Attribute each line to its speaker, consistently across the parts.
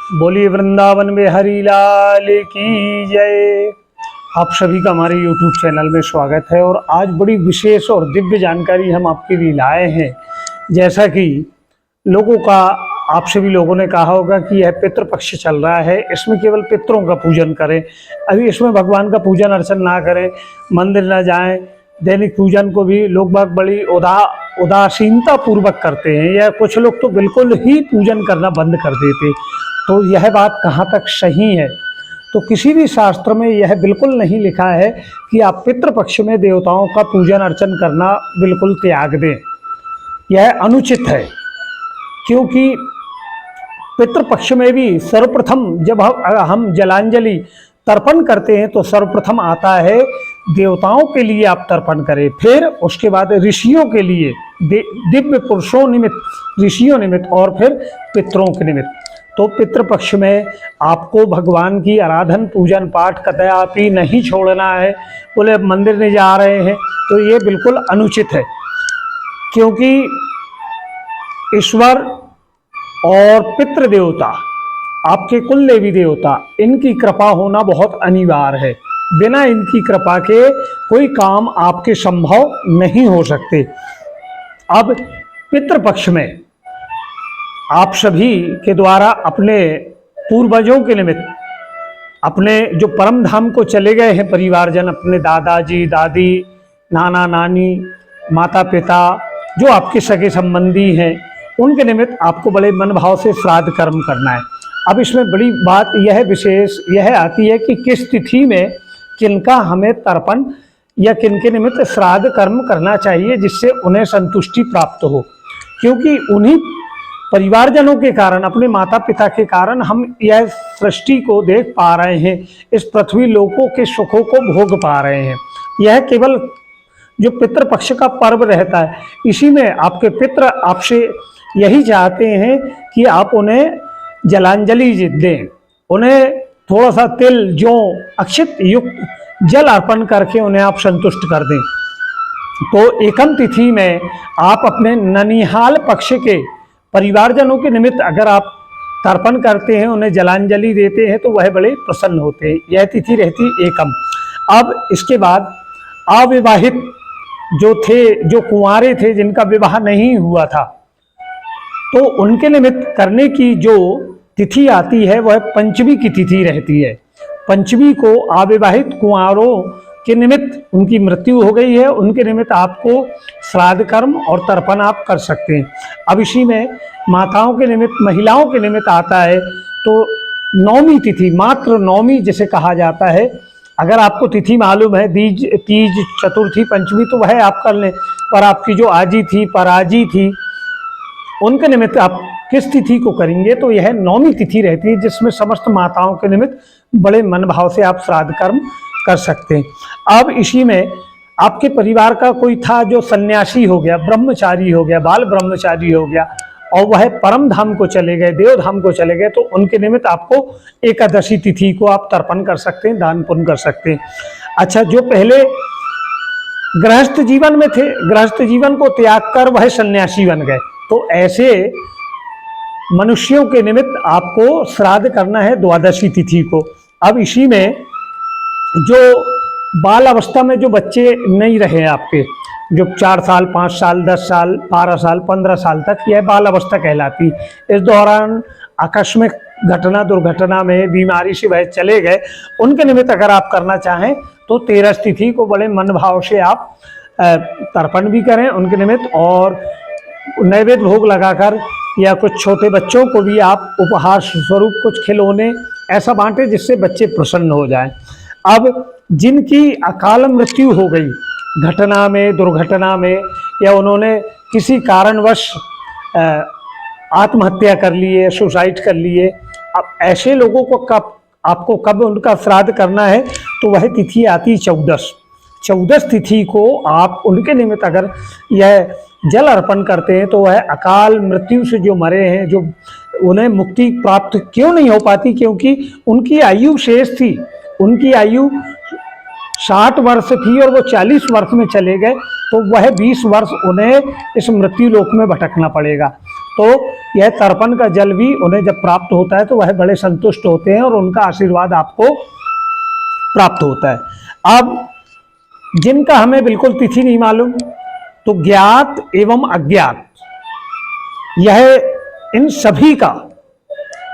Speaker 1: बोलिए वृंदावन में हरि लाल की जय। आप सभी का हमारे YouTube चैनल में स्वागत है और आज बड़ी विशेष और दिव्य जानकारी हम आपके लिए लाए हैं। जैसा कि लोगों का आप सभी लोगों ने कहा होगा कि यह पितृपक्ष चल रहा है, इसमें केवल पितरों का पूजन करें। अभी इसमें भगवान का पूजन अर्चन ना करें, मंदिर ना जाएं, दैनिक पूजन को भी लोग बाग बड़ी उदासीनता पूर्वक करते हैं, या कुछ लोग तो बिल्कुल ही पूजन करना बंद कर देते। तो यह बात कहाँ तक सही है? तो किसी भी शास्त्र में यह बिल्कुल नहीं लिखा है कि आप पितृपक्ष में देवताओं का पूजन अर्चन करना बिल्कुल त्याग दें। यह अनुचित है, क्योंकि पितृपक्ष में भी सर्वप्रथम जब हम जलांजलि तर्पण करते हैं तो सर्वप्रथम आता है देवताओं के लिए आप तर्पण करें, फिर उसके बाद ऋषियों के लिए, दिव्य पुरुषों निमित्त, ऋषियों निमित्त, और फिर पितरों के निमित्त। तो पितृपक्ष में आपको भगवान की आराधन पूजन पाठ कदापि नहीं छोड़ना है। बोले अब मंदिर नहीं जा रहे हैं, तो ये बिल्कुल अनुचित है, क्योंकि ईश्वर और पितृदेवता, आपके कुल देवी देवता, इनकी कृपा होना बहुत अनिवार्य है। बिना इनकी कृपा के कोई काम आपके संभव नहीं हो सकते। अब पितृपक्ष में आप सभी के द्वारा अपने पूर्वजों के निमित्त, अपने जो परम धाम को चले गए हैं परिवारजन, अपने दादाजी दादी, नाना नानी, माता पिता, जो आपके सगे संबंधी हैं, उनके निमित्त आपको बड़े मन भाव से श्राद्ध कर्म करना है। अब इसमें बड़ी बात यह विशेष यह आती है कि किस तिथि में किनका हमें तर्पण या किनके निमित्त श्राद्ध कर्म करना चाहिए, जिससे उन्हें संतुष्टि प्राप्त हो। क्योंकि उन्हीं परिवारजनों के कारण, अपने माता पिता के कारण हम यह सृष्टि को देख पा रहे हैं, इस पृथ्वी लोकों के सुखों को भोग पा रहे हैं। यह केवल जो पितृपक्ष का पर्व रहता है, इसी में आपके पितृ आपसे यही चाहते हैं कि आप उन्हें जलांजलि दें, उन्हें थोड़ा सा तिल, जौ, अक्षत युक्त जल अर्पण करके उन्हें आप संतुष्ट कर दें। तो एकम तिथि में आप अपने ननिहाल पक्ष के परिवारजनों के निमित्त अगर आप तर्पण करते हैं, उन्हें जलांजलि देते हैं, तो वह बड़े प्रसन्न होते हैं। यह तिथि रहती एकम। अब इसके बाद अविवाहित जो थे, जो कुंवारे थे, जिनका विवाह नहीं हुआ था, तो उनके निमित्त करने की जो तिथि आती है वह पंचमी की तिथि रहती है। पंचमी को अविवाहित कुंवारों के निमित्त, उनकी मृत्यु हो गई है, उनके निमित्त आपको श्राद्ध कर्म और तर्पण आप कर सकते हैं। अब इसी में माताओं के निमित्त, महिलाओं के निमित्त आता है तो नौमी तिथि, मात्र नौमी जिसे कहा जाता है, अगर आपको तिथि मालूम है, तीज, चतुर्थी, पंचमी, तो वह आप कर लें। पर आपकी जो आजी थी, पराजी थी, उनके निमित्त आप किस तिथि को करेंगे, तो यह नौमी तिथि रहती है, जिसमें समस्त माताओं के निमित्त बड़े मन भाव से आप श्राद्ध कर्म कर सकते हैं। अब इसी में आपके परिवार का कोई था जो सन्यासी हो गया, ब्रह्मचारी हो गया, बाल ब्रह्मचारी हो गया, और वह परम धाम को चले गए, देव धाम को चले गए, तो उनके निमित्त आपको एकादशी तिथि को आप तर्पण कर सकते हैं, दान पुण्य कर सकते हैं। अच्छा, जो पहले गृहस्थ जीवन में थे, गृहस्थ जीवन को त्याग कर वह सन्यासी बन गए, तो ऐसे मनुष्यों के निमित्त आपको श्राद्ध करना है द्वादशी तिथि को। अब इसी में जो बाल अवस्था में जो बच्चे नहीं रहे आपके, जो 4 साल, 5 साल, 10 साल, 12 साल, 15 साल तक, यह बाल अवस्था कहलाती। इस दौरान आकस्मिक घटना, दुर्घटना में, बीमारी से वह चले गए, उनके निमित्त अगर आप करना चाहें तो 13 तिथि को बड़े मन भाव से आप तर्पण भी करें उनके निमित्त, और नैवेद्य भोग लगाकर, या कुछ छोटे बच्चों को भी आप उपहार स्वरूप कुछ खिलौने ऐसा बांटें जिससे बच्चे प्रसन्न हो जाएं। अब जिनकी अकाल मृत्यु हो गई घटना में, दुर्घटना में, या उन्होंने किसी कारणवश आत्महत्या कर ली है, सुसाइड कर लिए, अब ऐसे लोगों को आपको कब उनका श्राद्ध करना है, तो वह तिथि आती 14 तिथि को आप उनके निमित्त अगर यह जल अर्पण करते हैं, तो वह अकाल मृत्यु से जो मरे हैं, जो उन्हें मुक्ति प्राप्त क्यों नहीं हो पाती, क्योंकि उनकी आयु शेष थी, उनकी आयु 60 वर्ष थी और वो 40 वर्ष में चले गए, तो वह 20 वर्ष उन्हें इस मृत्यु लोक में भटकना पड़ेगा। तो यह तर्पण का जल भी उन्हें जब प्राप्त होता है तो वह बड़े संतुष्ट होते हैं और उनका आशीर्वाद आपको प्राप्त होता है। अब जिनका हमें बिल्कुल तिथि नहीं मालूम, तो ज्ञात एवं अज्ञात, यह इन सभी का,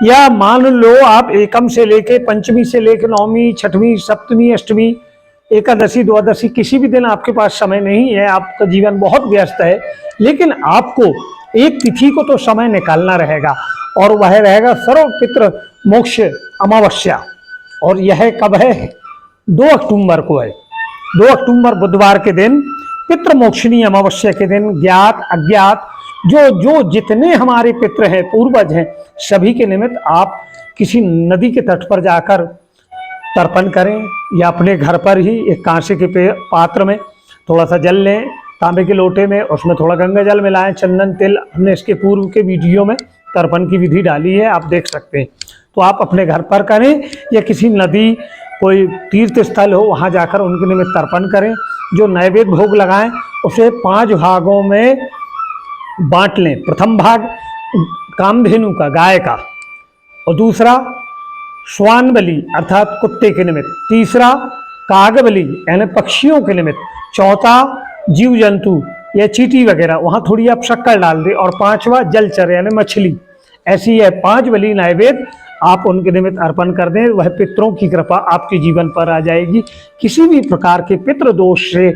Speaker 1: या मान लो आप एकम से लेके पंचमी से लेके नवमी, छठवीं, सप्तमी, अष्टमी, एकादशी, द्वादशी, किसी भी दिन आपके पास समय नहीं है, आपका जीवन बहुत व्यस्त है, लेकिन आपको एक तिथि को तो समय निकालना रहेगा और वह रहेगा सर्व पितृ मोक्ष अमावस्या। और यह कब है? 2 अक्टूबर को है। 2 अक्टूबर बुधवार के दिन पितृ मोक्षणी अमावस्या के दिन ज्ञात अज्ञात जो जितने हमारे पितृ हैं, पूर्वज हैं, सभी के निमित्त आप किसी नदी के तट पर जाकर तर्पण करें या अपने घर पर ही एक कांसे के पात्र में थोड़ा सा जल लें, तांबे के लोटे में, उसमें थोड़ा गंगा जल मिलाएं, चंदन तिल, हमने इसके पूर्व के वीडियो में तर्पण की विधि डाली है, आप देख सकते हैं। तो आप अपने घर पर करें या किसी नदी, कोई तीर्थ स्थल हो, वहाँ जाकर उनके निमित्त तर्पण करें। जो नैवेद्य भोग लगाएं उसे 5 भागों में बांट लें। प्रथम भाग कामधेनु का, गाय का, और दूसरा श्वान बलि अर्थात कुत्ते के निमित्त, तीसरा काग बलि यानी पक्षियों के निमित्त, चौथा जीव जंतु या चींटी वगैरह, वहाँ थोड़ी आप शक्कर डाल दें, और 5वां जलचर यानी मछली। ऐसी है 5 बलि नैवेद्य आप उनके निमित्त अर्पण कर दें, वह पितरों की कृपा आपके जीवन पर आ जाएगी। किसी भी प्रकार के पितृ दोष से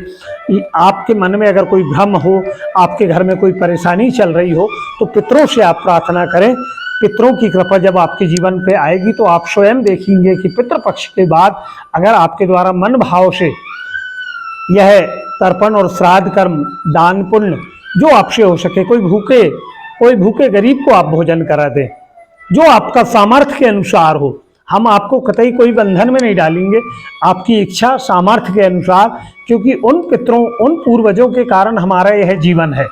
Speaker 1: आपके मन में अगर कोई भ्रम हो, आपके घर में कोई परेशानी चल रही हो, तो पितरों से आप प्रार्थना करें। पितरों की कृपा जब आपके जीवन पे आएगी तो आप स्वयं देखेंगे कि पितृपक्ष के बाद अगर आपके द्वारा मन भाव से यह तर्पण और श्राद्ध कर्म, दान पुण्य जो आपसे हो सके, कोई भूखे गरीब को आप भोजन करा दें, जो आपका सामर्थ्य के अनुसार हो। हम आपको कतई कोई बंधन में नहीं डालेंगे, आपकी इच्छा सामर्थ्य के अनुसार, क्योंकि उन पितरों, उन पूर्वजों के कारण हमारा यह जीवन है,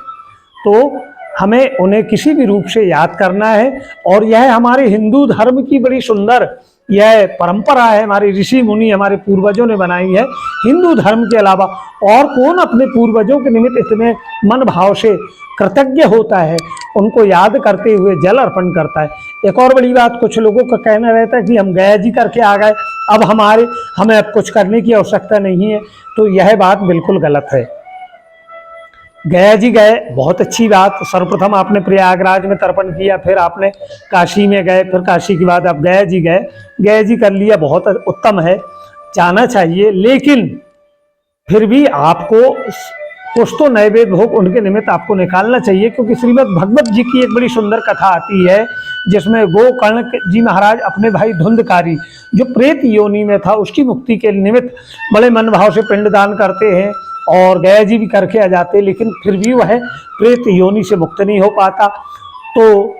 Speaker 1: तो हमें उन्हें किसी भी रूप से याद करना है। और यह हमारे हिंदू धर्म की बड़ी सुंदर यह परंपरा है, हमारे ऋषि मुनि, हमारे पूर्वजों ने बनाई है। हिंदू धर्म के अलावा और कौन अपने पूर्वजों के निमित्त इतने मन भाव से कृतज्ञ होता है, उनको याद करते हुए जल अर्पण करता है। एक और बड़ी बात, कुछ लोगों का कहना रहता है कि हम गया जी करके आ गए, अब हमें अब कुछ करने की आवश्यकता नहीं है, तो यह बात बिल्कुल गलत है। गया जी गए, बहुत अच्छी बात। सर्वप्रथम आपने प्रयागराज में तर्पण किया, फिर आपने काशी में गए, फिर काशी के बाद आप गया जी गए, गया जी कर लिया, बहुत उत्तम है, जाना चाहिए। लेकिन फिर भी आपको कुछ तो नैवेद्य भोग उनके निमित्त आपको निकालना चाहिए, क्योंकि श्रीमद् भगवत जी की एक बड़ी सुंदर कथा आती है, जिसमें गोकर्ण जी महाराज अपने भाई धुंधकारी जो प्रेत योनि में था, उसकी मुक्ति के निमित्त बड़े मन भाव से पिंडदान करते हैं और गया जी भी करके आ जाते, लेकिन फिर भी वह प्रेत योनि से मुक्त नहीं हो पाता। तो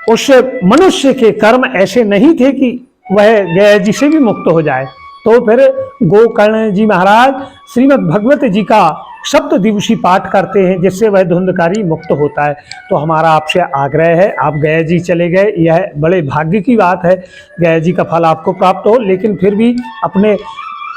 Speaker 1: उस मनुष्य के कर्म ऐसे नहीं थे कि वह गया जी से भी मुक्त हो जाए। तो फिर गोकर्ण जी महाराज श्रीमद् भगवत जी का 7 दिवसीय पाठ करते हैं, जिससे वह धुंधकारी मुक्त होता है। तो हमारा आपसे आग्रह है, आप गया जी चले गए, यह बड़े भाग्य की बात है, गया जी का फल आपको प्राप्त हो, लेकिन फिर भी अपने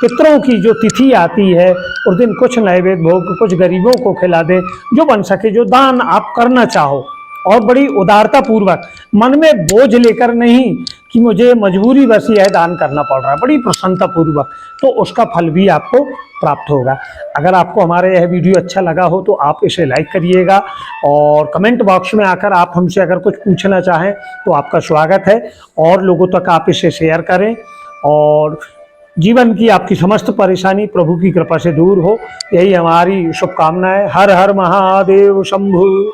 Speaker 1: पितरों की जो तिथि आती है उस दिन कुछ नैवेद्य भोग कुछ गरीबों को खिला दें, जो बन सके, जो दान आप करना चाहो, और बड़ी उदारता पूर्वक, मन में बोझ लेकर नहीं कि मुझे मजबूरी बस यह दान करना पड़ रहा है, बड़ी प्रसन्नता पूर्वक, तो उसका फल भी आपको प्राप्त होगा। अगर आपको हमारा यह वीडियो अच्छा लगा हो तो आप इसे लाइक करिएगा, और कमेंट बॉक्स में आकर आप हमसे अगर कुछ पूछना चाहें तो आपका स्वागत है, और लोगों तक आप इसे शेयर करें, और जीवन की आपकी समस्त परेशानी प्रभु की कृपा से दूर हो, यही हमारी शुभकामना है। हर हर महादेव शंभु।